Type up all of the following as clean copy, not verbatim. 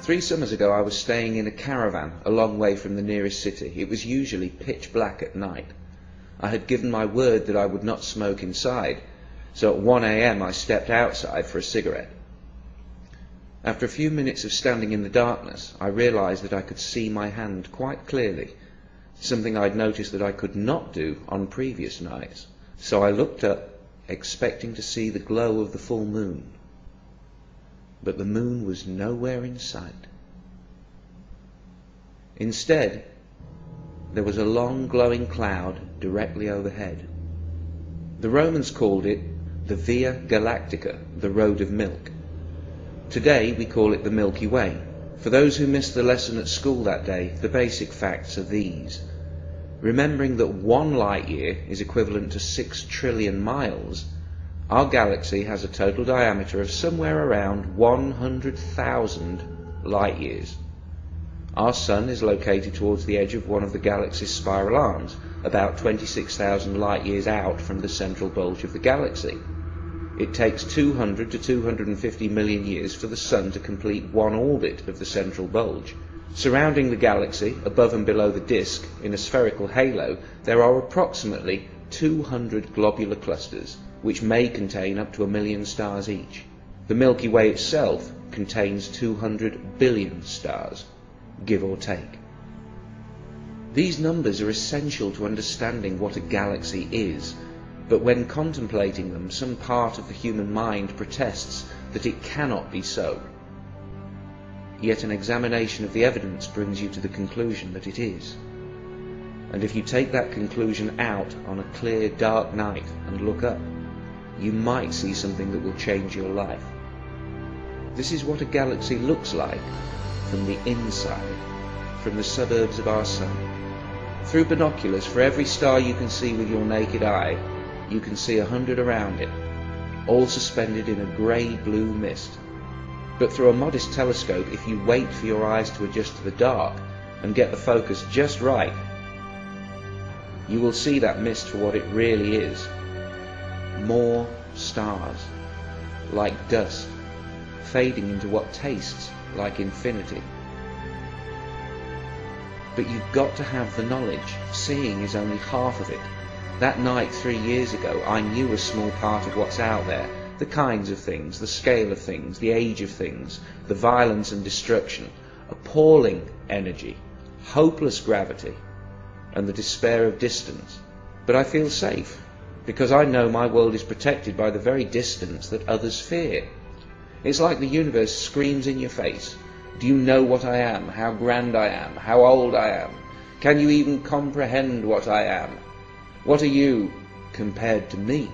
3 summers ago I was staying in a caravan a long way from the nearest city. It was usually pitch black at night. I had given my word that I would not smoke inside, so at 1 a.m. I stepped outside for a cigarette. After a few minutes of standing in the darkness, I realized that I could see my hand quite clearly, something I'd noticed that I could not do on previous nights. So I looked up, expecting to see the glow of the full moon. But the moon was nowhere in sight. Instead, there was a long glowing cloud directly overhead. The Romans called it the Via Galactica, the Road of Milk. Today we call it the Milky Way. For those who missed the lesson at school that day, the basic facts are these. Remembering that 1 light year is equivalent to 6 trillion miles, our galaxy has a total diameter of somewhere around 100,000 light years. Our Sun is located towards the edge of one of the galaxy's spiral arms, about 26,000 light years out from the central bulge of the galaxy. It takes 200 to 250 million years for the Sun to complete one orbit of the central bulge. Surrounding the galaxy, above and below the disk, in a spherical halo, there are approximately 200 globular clusters, which may contain up to 1 million stars each. The Milky Way itself contains 200 billion stars, give or take. These numbers are essential to understanding what a galaxy is, but when contemplating them, some part of the human mind protests that it cannot be so. Yet an examination of the evidence brings you to the conclusion that it is. And if you take that conclusion out on a clear, dark night and look up, you might see something that will change your life. This is what a galaxy looks like from the inside, from the suburbs of our Sun. Through binoculars, for every star you can see with your naked eye, you can see 100 around it, all suspended in a grey-blue mist. But through a modest telescope, if you wait for your eyes to adjust to the dark and get the focus just right, you will see that mist for what it really is. More stars, like dust, fading into what tastes like infinity. But you've got to have the knowledge. Seeing is only half of it. That night 3 years ago, I knew a small part of what's out there. The kinds of things, the scale of things, the age of things, the violence and destruction, appalling energy, hopeless gravity, and the despair of distance. But I feel safe, because I know my world is protected by the very distance that others fear. It's like the universe screams in your face. Do you know what I am, how grand I am, how old I am? Can you even comprehend what I am? What are you compared to me?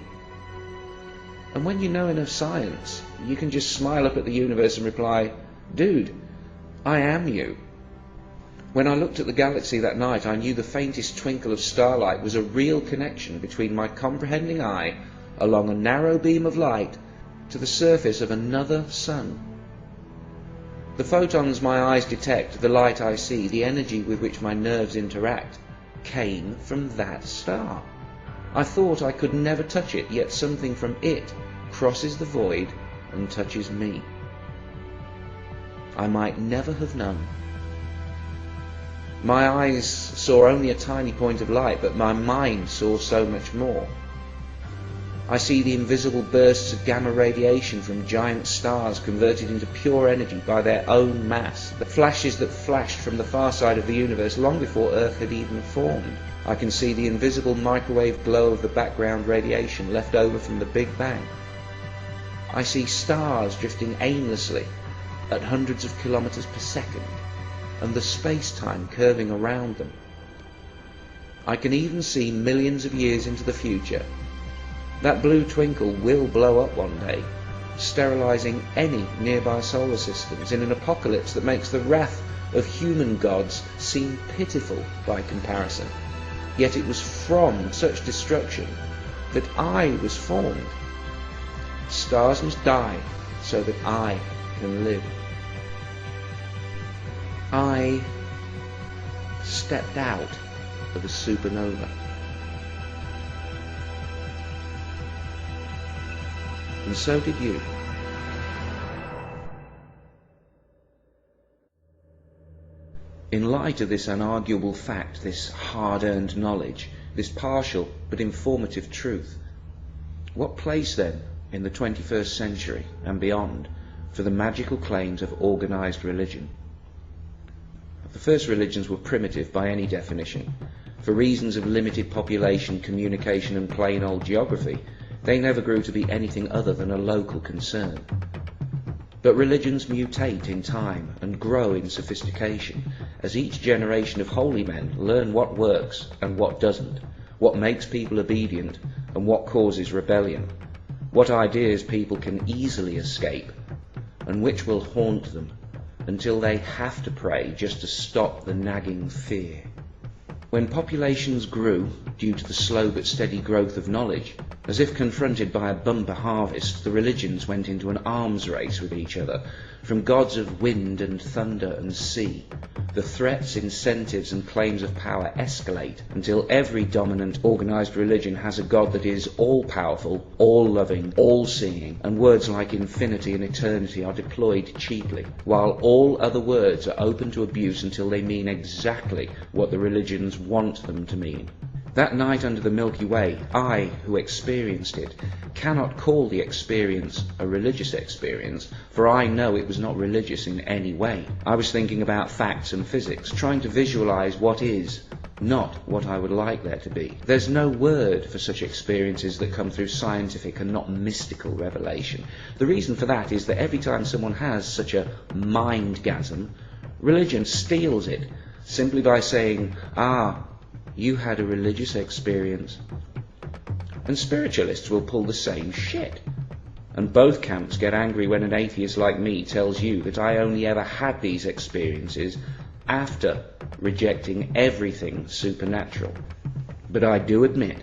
And when you know enough science, you can just smile up at the universe and reply, dude, I am you. When I looked at the galaxy that night, I knew the faintest twinkle of starlight was a real connection between my comprehending eye along a narrow beam of light to the surface of another sun. The photons my eyes detect, the light I see, the energy with which my nerves interact, came from that star. I thought I could never touch it, yet something from it crosses the void and touches me. I might never have known. My eyes saw only a tiny point of light, but my mind saw so much more. I see the invisible bursts of gamma radiation from giant stars converted into pure energy by their own mass, the flashes that flashed from the far side of the universe long before Earth had even formed. I can see the invisible microwave glow of the background radiation left over from the Big Bang. I see stars drifting aimlessly at hundreds of kilometers per second, and the space-time curving around them. I can even see millions of years into the future. That blue twinkle will blow up one day, sterilizing any nearby solar systems in an apocalypse that makes the wrath of human gods seem pitiful by comparison. Yet it was from such destruction that I was formed. Stars must die so that I can live. I stepped out of a supernova. And so did you. In light of this unarguable fact, this hard-earned knowledge, this partial but informative truth, what place then in the 21st century and beyond for the magical claims of organized religion? The first religions were primitive by any definition. For reasons of limited population, communication and plain old geography, they never grew to be anything other than a local concern. But religions mutate in time and grow in sophistication as each generation of holy men learn what works and what doesn't, what makes people obedient and what causes rebellion, what ideas people can easily escape and which will haunt them until they have to pray just to stop the nagging fear. When populations grew due to the slow but steady growth of knowledge, as if confronted by a bumper harvest, the religions went into an arms race with each other, from gods of wind and thunder and sea. The threats, incentives and claims of power escalate until every dominant organized religion has a god that is all-powerful, all-loving, all-seeing, and words like infinity and eternity are deployed cheaply, while all other words are open to abuse until they mean exactly what the religions want them to mean. That night under the Milky Way, I, who experienced it, cannot call the experience a religious experience, for I know it was not religious in any way. I was thinking about facts and physics, trying to visualize what is, not what I would like there to be. There's no word for such experiences that come through scientific and not mystical revelation. The reason for that is that every time someone has such a mindgasm, religion steals it, simply by saying, you had a religious experience. And spiritualists will pull the same shit. And both camps get angry when an atheist like me tells you that I only ever had these experiences after rejecting everything supernatural. But I do admit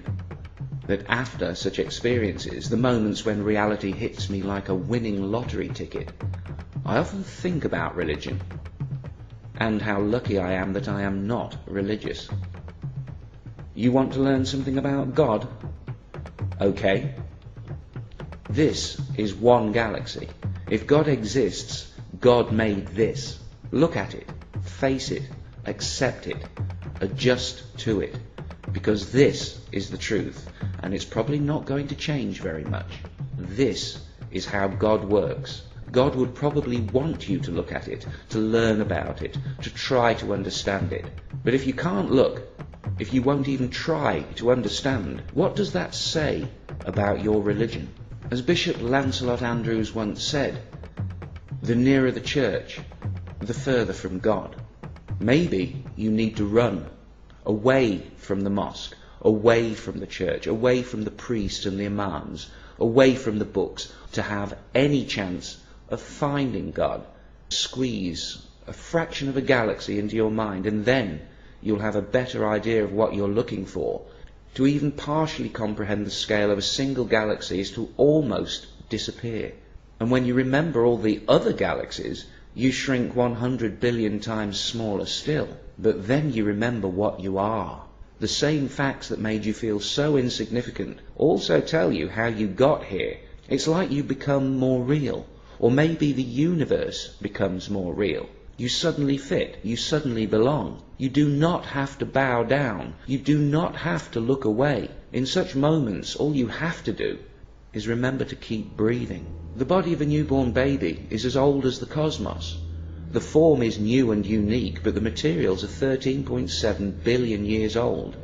that after such experiences, the moments when reality hits me like a winning lottery ticket, I often think about religion and how lucky I am that I am not religious. You want to learn something about God? Okay. This is one galaxy. If God exists, God made this. Look at it, face it, accept it, adjust to it, because this is the truth, and it's probably not going to change very much. This is how God works. God would probably want you to look at it, to learn about it, to try to understand it. But if you can't look, if you won't even try to understand, what does that say about your religion? As Bishop Lancelot Andrews once said, the nearer the church, the further from God. Maybe you need to run away from the mosque, away from the church, away from the priests and the imams, away from the books, to have any chance of finding God. Squeeze a fraction of a galaxy into your mind, and then you'll have a better idea of what you're looking for. To even partially comprehend the scale of a single galaxy is to almost disappear. And when you remember all the other galaxies, you shrink 100 billion times smaller still. But then you remember what you are. The same facts that made you feel so insignificant also tell you how you got here. It's like you become more real, or maybe the universe becomes more real. You suddenly fit, you suddenly belong. You do not have to bow down. You do not have to look away. In such moments, all you have to do is remember to keep breathing. The body of a newborn baby is as old as the cosmos. The form is new and unique, but the materials are 13.7 billion years old,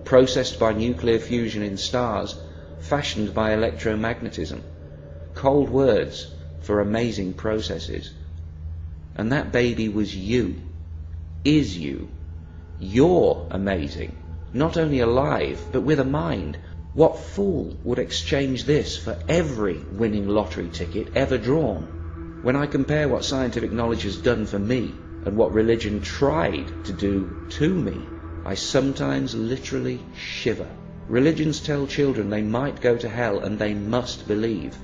processed by nuclear fusion in stars, fashioned by electromagnetism. Cold words for amazing processes. And that baby was you, is you. You're amazing, not only alive, but with a mind. What fool would exchange this for every winning lottery ticket ever drawn? When I compare what scientific knowledge has done for me and what religion tried to do to me, I sometimes literally shiver. Religions tell children they might go to hell and they must believe,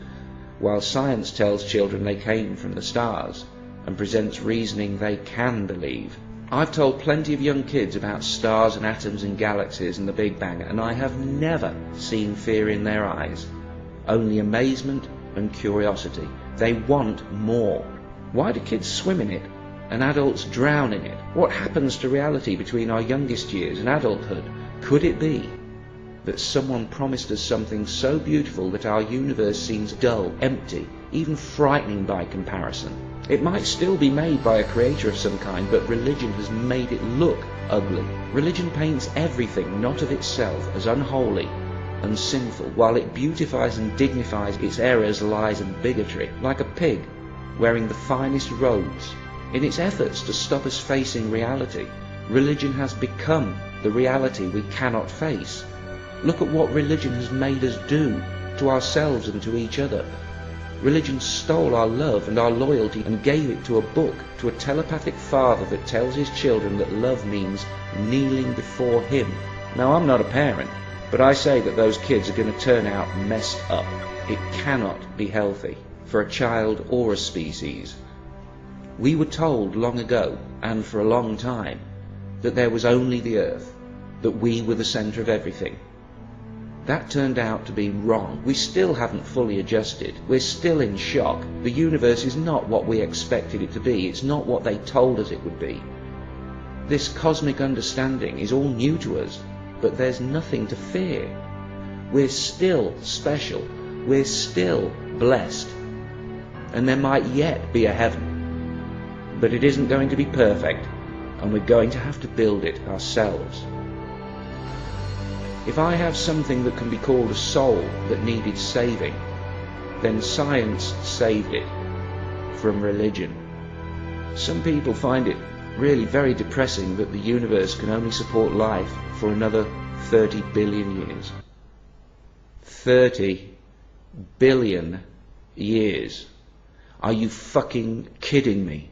while science tells children they came from the stars and presents reasoning they can believe. I've told plenty of young kids about stars and atoms and galaxies and the Big Bang, and I have never seen fear in their eyes, only amazement and curiosity. They want more. Why do kids swim in it? and adults drown in it? What happens to reality between our youngest years and adulthood? Could it be that someone promised us something so beautiful that our universe seems dull, empty, even frightening by comparison? It might still be made by a creator of some kind, but religion has made it look ugly. Religion paints everything not of itself as unholy and sinful, while it beautifies and dignifies its errors, lies and bigotry, like a pig wearing the finest robes. In its efforts to stop us facing reality, religion has become the reality we cannot face. Look at what religion has made us do to ourselves and to each other. Religion stole our love and our loyalty and gave it to a book, to a telepathic father that tells his children that love means kneeling before him. Now, I'm not a parent, but I say that those kids are going to turn out messed up. It cannot be healthy for a child or a species. We were told long ago, and for a long time, that there was only the earth, that we were the centre of everything. That turned out to be wrong. We still haven't fully adjusted. We're still in shock. The universe is not what we expected it to be. It's not what they told us it would be. This cosmic understanding is all new to us, but there's nothing to fear. We're still special. We're still blessed. And there might yet be a heaven. But it isn't going to be perfect, and we're going to have to build it ourselves. If I have something that can be called a soul that needed saving, then science saved it from religion. Some people find it really very depressing that the universe can only support life for another 30 billion years. 30 billion years. Are you fucking kidding me?